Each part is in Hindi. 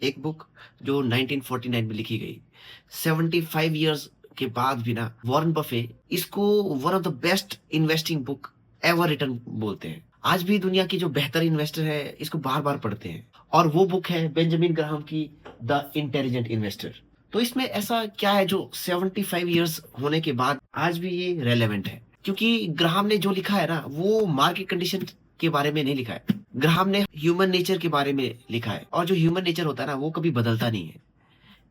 एक बुक जो 1949 में लिखी गई, 75 इयर्स के बाद भी ना वॉरेन बफे इसको one of the best investing book ever written बोलते हैं। आज भी दुनिया की जो बेहतर इन्वेस्टर है इसको बार बार पढ़ते हैं, और वो बुक है बेंजामिन ग्राहम की द इंटेलिजेंट इन्वेस्टर। तो इसमें ऐसा क्या है जो 75 इयर्स होने के बाद आज भी ये रेलेवेंट है? क्योंकि ग्राहम ने जो लिखा है ना वो मार्केट कंडीशन के बारे में नहीं लिखा है। ग्राहम ने ह्यूमन नेचर के बारे में लिखा है, और जो ह्यूमन नेचर होता है ना वो कभी बदलता नहीं है।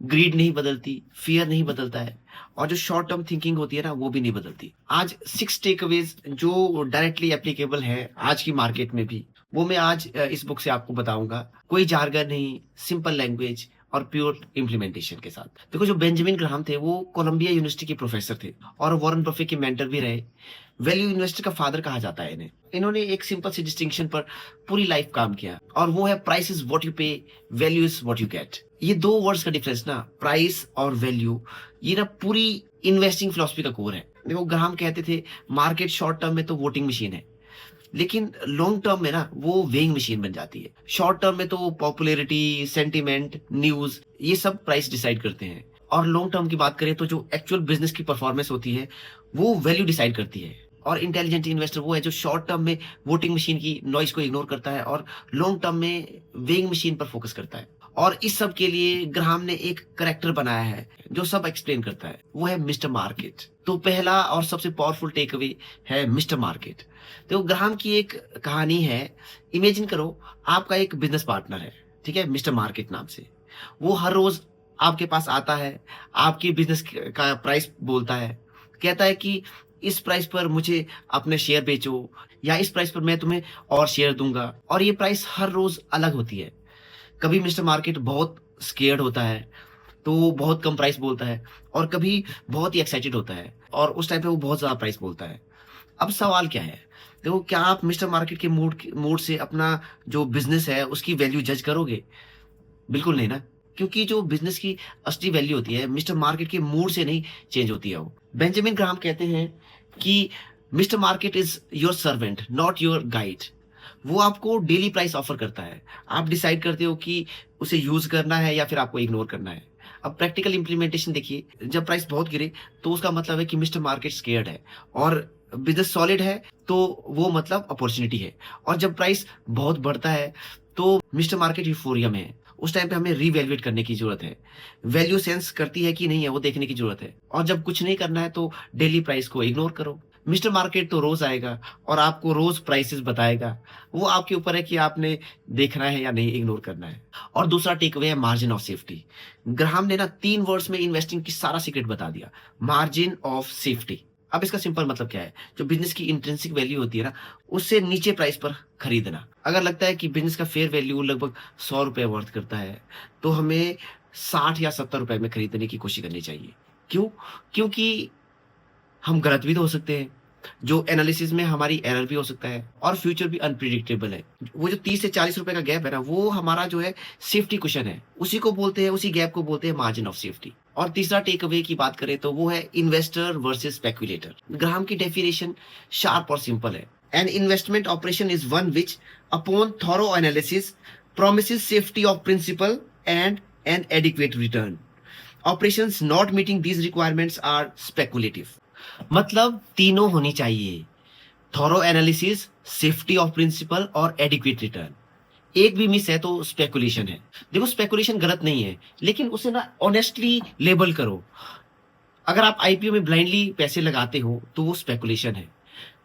ग्रीड नहीं बदलती, फियर नहीं बदलता है, और जो शॉर्ट टर्म थिंकिंग होती है ना वो भी नहीं बदलती। आज 6 टेकअवेज जो डायरेक्टली एप्लीकेबल है आज की मार्केट में भी, वो मैं आज इस बुक से आपको बताऊंगा। कोई जार्गन नहीं, सिंपल लैंग्वेज और प्योर इम्प्लीमेंटेशन के साथ। देखो, जो बेंजामिन ग्राहम थे वो कोलंबिया यूनिवर्सिटी के प्रोफेसर थे और वॉरेन बफे के मेंटर भी रहे। वैल्यू इन्वेस्टर का फादर कहा जाता है इन्हें। इन्होंने एक सिंपल सी डिस्टिंक्शन पर पूरी लाइफ काम किया, और वो है प्राइस इज व्हाट यू पे, value is what you get. ये दो वर्ड्स का डिफरेंस ना, प्राइस और वैल्यू, ये ना पूरी इन्वेस्टिंग फिलॉसफी का कोर है। देखो, ग्राहम कहते थे मार्केट शॉर्ट टर्म में तो वोटिंग मशीन है, लेकिन लॉन्ग टर्म में ना वो वेइंग मशीन बन जाती है। शॉर्ट टर्म में तो पॉपुलैरिटी, सेंटिमेंट, न्यूज, ये सब प्राइस डिसाइड करते हैं, और लॉन्ग टर्म की बात करें तो जो एक्चुअल बिजनेस की परफॉर्मेंस होती है वो वैल्यू डिसाइड करती है। और इंटेलिजेंट इन्वेस्टर वो है जो शॉर्ट टर्म में वोटिंग मशीन की नॉइस को इग्नोर करता है और लॉन्ग टर्म में वेइंग मशीन पर फोकस करता है। और इस सब के लिए ग्राहम ने एक करेक्टर बनाया है जो सब एक्सप्लेन करता है, वो है मिस्टर मार्केट। तो पहला और सबसे पावरफुल टेक अवे है मिस्टर मार्केट। तो ग्राहम की एक कहानी है। इमेजिन करो, आपका एक बिजनेस पार्टनर है, ठीक है, मिस्टर मार्केट नाम से। वो हर रोज आपके पास आता है, आपकी बिजनेस का प्राइस बोलता है, कहता है कि इस प्राइस पर मुझे अपने शेयर बेचो, या इस प्राइस पर मैं तुम्हें और शेयर दूंगा। और ये प्राइस हर रोज अलग होती है। कभी मिस्टर मार्केट बहुत स्केर्ड होता है तो वो बहुत कम प्राइस बोलता है, और कभी बहुत ही एक्साइटेड होता है और उस टाइम पे वो बहुत ज्यादा प्राइस बोलता है। अब सवाल क्या है? देखो, क्या आप मिस्टर मार्केट के मूड से अपना जो बिजनेस है उसकी वैल्यू जज करोगे? बिल्कुल नहीं ना, क्योंकि जो बिजनेस की असली वैल्यू होती है मिस्टर मार्केट के मूड से नहीं चेंज होती है। वो बेंजामिन ग्राहम कहते हैं कि mister market is your servant not your guide. वो आपको डेली प्राइस ऑफर करता है, आप डिसाइड करते हो कि उसे यूज करना है या फिर आपको इग्नोर करना है। अब प्रैक्टिकल इंप्लीमेंटेशन देखिए, जब प्राइस बहुत गिरे तो उसका मतलब है कि मिस्टर मार्केट स्केयर्ड है, और बिजनेस सॉलिड है तो वो मतलब अपॉर्चुनिटी है। और जब प्राइस बहुत बढ़ता है तो मिस्टर मार्केट यूफोरिया में है। उस टाइम पे हमें रीवैल्यूएट करने की जरूरत है, वैल्यू सेंस करती है कि नहीं है वो देखने की जरूरत है। और जब कुछ नहीं करना है तो डेली प्राइस को इग्नोर करो। मिस्टर मार्केट तो रोज आएगा और आपको रोज प्राइसेस बताएगा। वो आपके ऊपर है कि आपने देखना है या नहीं, इग्नोर करना है। और दूसरा टेक अवे है मार्जिन ऑफ सेफ्टी। ग्राहम ने ना 3 वर्ड्स में इन्वेस्टिंग की सारा सीक्रेट बता दिया, मार्जिन ऑफ सेफ्टी। अब इसका सिंपल मतलब क्या है? जो बिजनेस की इंट्रिंसिक वैल्यू होती है ना, उससे नीचे प्राइस पर खरीदना। अगर लगता है कि बिजनेस का फेयर वैल्यू लगभग 100 रुपए वर्थ करता है तो हमें 60 या 70 रुपए में खरीदने की कोशिश करनी चाहिए। क्यों? क्योंकि हम गलत भी तो हो सकते हैं, जो एनालिसिस में हमारी एरर भी हो सकता है, और फ्यूचर भी अनप्रिडिक्टेबल है। वो जो 30 से 40 रुपए का गैप है ना, वो हमारा जो है सेफ्टी कुशन है, उसी को बोलते हैं, उसी गैप को बोलते हैं मार्जिन ऑफ सेफ्टी। और तीसरा टेक अवे की बात करें तो वो है इन्वेस्टर वर्सेस स्पेकुलेटर। ग्राहम की डेफिनेशन शार्प और सिंपल है। An investment operation is one which upon thorough analysis promises safety of principal and an adequate return. Operations not meeting these requirements are speculative. मतलब तीनों होनी चाहिए, thorough analysis, safety of principal और एडिक्वेट रिटर्न। एक भी मिस है तो स्पेकुलेशन है। देखो, स्पेकुलेशन गलत नहीं है, लेकिन उसे ना ऑनेस्टली लेबल करो। अगर आप आईपीओ में ब्लाइंडली पैसे लगाते हो तो वो स्पेकुलेशन है।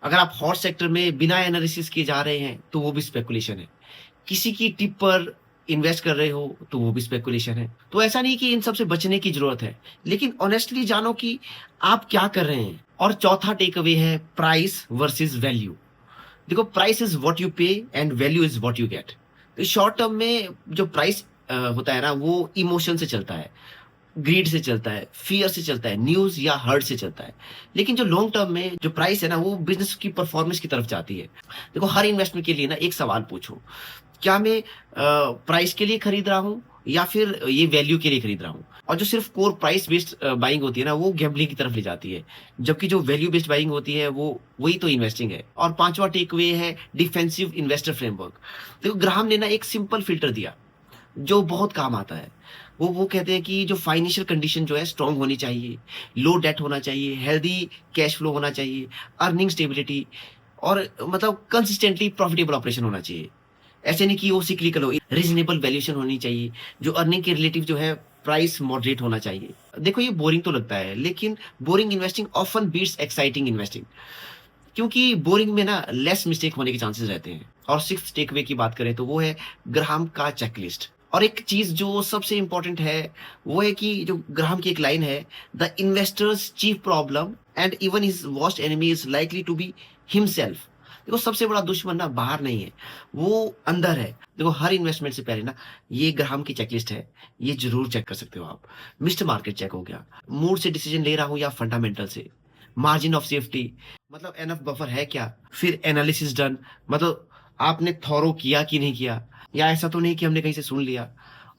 अगर आप हॉट सेक्टर में बिना एनालिसिस किए जा रहे हैं तो वो भी स्पेकुलेशन है। किसी की टिप पर इन्वेस्ट कर रहे हो तो वो भी स्पेकुलेशन है। तो ऐसा नहीं कि इन सब से बचने की जरूरत है, लेकिन ऑनेस्टली जानो कि आप क्या कर रहे हैं। और चौथा टेक अवे है प्राइस वर्सेस वैल्यू। देखो, प्राइस इज व्हाट यू पे and value is what you get. तो शॉर्ट टर्म में जो प्राइस होता है ना, वो इमोशन से चलता है, ग्रीड से चलता है, फियर से चलता है, न्यूज या हर्ट से चलता है। लेकिन जो लॉन्ग टर्म में जो प्राइस है ना, वो बिजनेस की परफॉर्मेंस की तरफ जाती है। देखो, हर इन्वेस्टमेंट के लिए ना एक सवाल पूछो, क्या मैं प्राइस के लिए खरीद रहा हूँ या फिर ये वैल्यू के लिए खरीद रहा हूँ? और जो सिर्फ कोर प्राइस बेस्ड बाइंग होती है ना, वो गैम्बलिंग की तरफ ले जाती है, जबकि जो वैल्यू बेस्ड बाइंग होती है वो वही तो इन्वेस्टिंग है। और पांचवा टेक अवे है डिफेंसिव इन्वेस्टर फ्रेमवर्क। देखो, ग्राहम ने ना एक सिंपल फिल्टर दिया, जो बहुत काम आता है। वो कहते हैं कि जो फाइनेंशियल कंडीशन जो है स्ट्रांग होनी चाहिए, लो डेट होना चाहिए, हेल्दी कैश फ्लो होना चाहिए, अर्निंग स्टेबिलिटी और मतलब कंसिस्टेंटली प्रॉफिटेबल ऑपरेशन होना चाहिए। ऐसे नहीं कि वो सिक्लिकल हो, रीजनेबल वैल्यूएशन होनी चाहिए, जो अर्निंग के रिलेटिव जो है प्राइस मॉडरेट होना चाहिए। देखो ये बोरिंग तो लगता है, लेकिन boring investing often beats exciting investing, क्योंकि बोरिंग में ना लेस मिस्टेक होने के चांसेस रहते हैं। और सिक्स्थ टेकअवे की बात करें तो वो है ग्राहम का चेकलिस्ट। और एक चीज जो सबसे इंपॉर्टेंट है वो है कि जो ग्राहम की एक लाइन है, the investor's chief problem and even his worst enemy is likely to be himself. देखो सबसे बड़ा दुश्मन ना बाहर नहीं है, वो अंदर है। देखो हर इन्वेस्टमेंट से पहले ना ये ग्राहम की चेकलिस्ट है, ये जरूर चेक कर सकते हो आप। मिस्टर मार्केट चेक हो गया, मूड से डिसीजन ले रहा हूँ या फंडामेंटल से, मार्जिन ऑफ सेफ्टी मतलब एनफ बफर है क्या, फिर एनालिसिस डन मतलब आपने थॉरो किया कि नहीं किया, या ऐसा तो नहीं कि हमने कहीं से सुन लिया।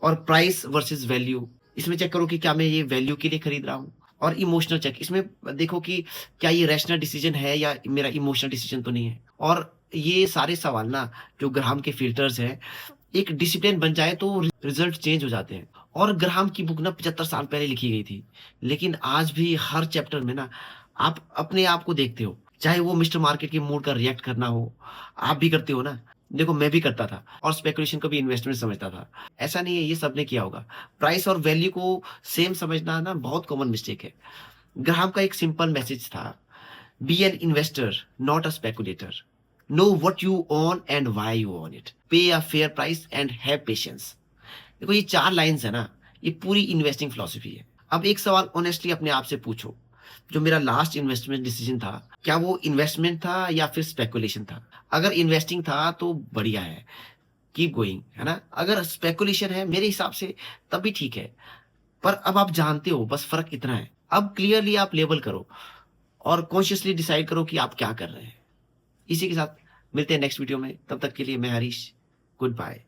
और प्राइस वर्सेस वैल्यू, इसमें चेक करो कि क्या मैं ये वैल्यू के लिए खरीद रहा हूँ। और इमोशनल चेक, इसमें देखो कि क्या ये रैशनल डिसीजन है या मेरा इमोशनल डिसीजन तो नहीं है। और ये सारे सवाल ना जो ग्राहम के फिल्टर्स हैं, एक डिसिप्लिन बन जाए तो रिजल्ट चेंज हो जाते हैं। और ग्राहम की बुक ना 75 साल पहले लिखी गई थी, लेकिन आज भी हर चैप्टर में ना आप अपने आप को देखते हो, चाहे वो मिस्टर मार्केट के मूड का रिएक्ट करना हो, आप भी करते हो ना। देखो मैं भी करता था और स्पेकुलेशन को भी इन्वेस्टमेंट समझता था। ऐसा नहीं है ये सबने किया होगा। प्राइस और वैल्यू को सेम समझना ना बहुत कॉमन मिस्टेक है। ग्राहम का एक सिंपल मैसेज था, be an investor not a speculator, know what you own and why you own it, pay a fair price and have patience. देखो ये 4 लाइन्स है ना, ये पूरी इन्वेस्टिंग फिलॉसफी है। अब एक सवाल ऑनेस्टली अपने आप से पूछो, जो मेरा लास्ट इन्वेस्टमेंट डिसीजन था, क्या वो इन्वेस्टमेंट था या फिर स्पेकुलेशन था? अगर इन्वेस्टिंग था तो बढ़िया है, कीप गोइंग, है ना? अगर स्पेकुलेशन है मेरे हिसाब से तब भी ठीक है। पर अब आप जानते हो, बस फर्क इतना है। अब क्लियरली आप लेबल करो और कॉन्शियसली डिसाइड करो कि आप क्या कर रहे हैं। इसी के साथ मिलते हैं नेक्स्ट वीडियो में, तब तक के लिए मैं हरीश, गुड बाय।